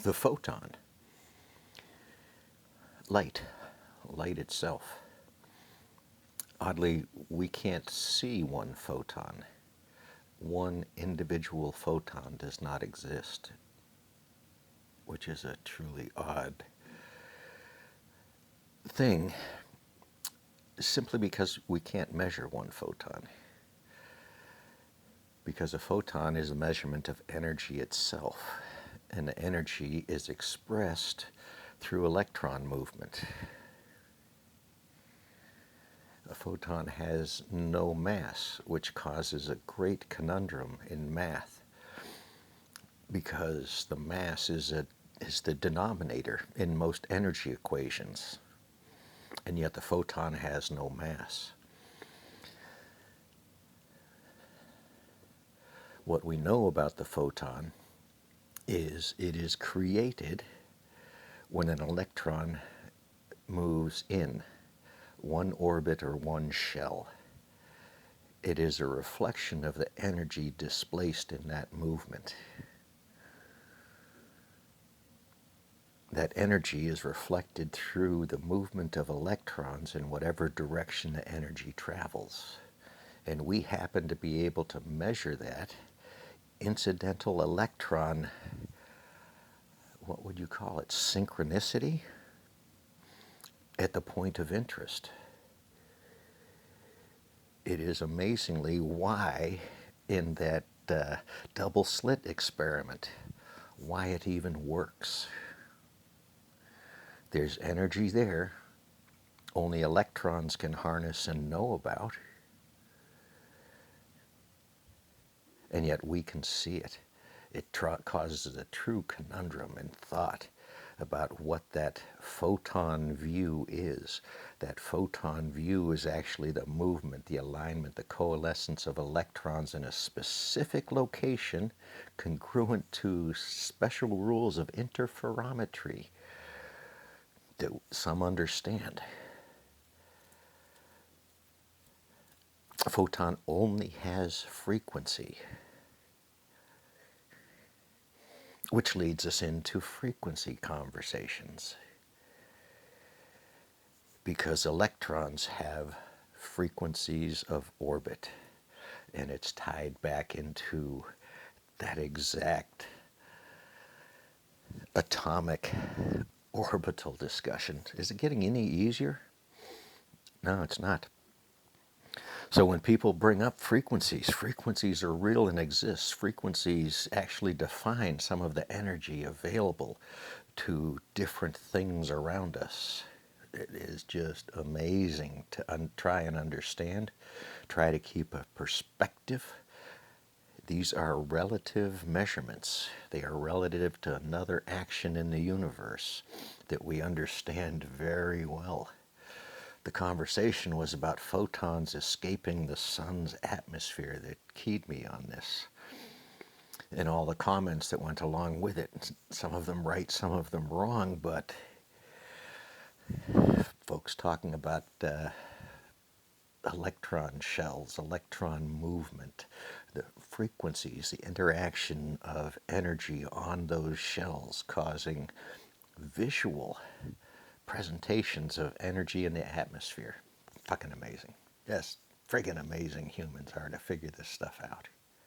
The photon, light itself. Oddly, we can't see one photon. One individual photon does not exist, which is a truly odd thing, simply because we can't measure one photon. Because a photon is a measurement of energy itself, and the energy is expressed through electron movement. A photon has no mass, which causes a great conundrum in math, because the mass is the denominator in most energy equations, and yet the photon has no mass. What we know about the photon is it is created when an electron moves in one orbit or one shell. It is a reflection of the energy displaced in that movement. That energy is reflected through the movement of electrons in whatever direction the energy travels. And we happen to be able to measure that incidental electron, what would you call it, synchronicity, at the point of interest. It is amazingly why in that double slit experiment, why it even works. There's energy there, only electrons can harness and know about, and yet we can see it. It causes a true conundrum in thought about what that photon view is. That photon view is actually the movement, the alignment, the coalescence of electrons in a specific location congruent to special rules of interferometry that some understand. A photon only has frequency, which leads us into frequency conversations. Because electrons have frequencies of orbit, and it's tied back into that exact atomic orbital discussion. Is it getting any easier? No, it's not. So when people bring up frequencies, frequencies are real and exist. Frequencies actually define some of the energy available to different things around us. It is just amazing to try and understand, try to keep a perspective. These are relative measurements. They are relative to another action in the universe that we understand very well. The conversation was about photons escaping the sun's atmosphere that keyed me on this, and all the comments that went along with it. Some of them right, some of them wrong, but folks talking about electron shells, electron movement, the frequencies, the interaction of energy on those shells causing visual presentations of energy in the atmosphere. Fucking amazing. Yes, friggin' amazing humans are to figure this stuff out.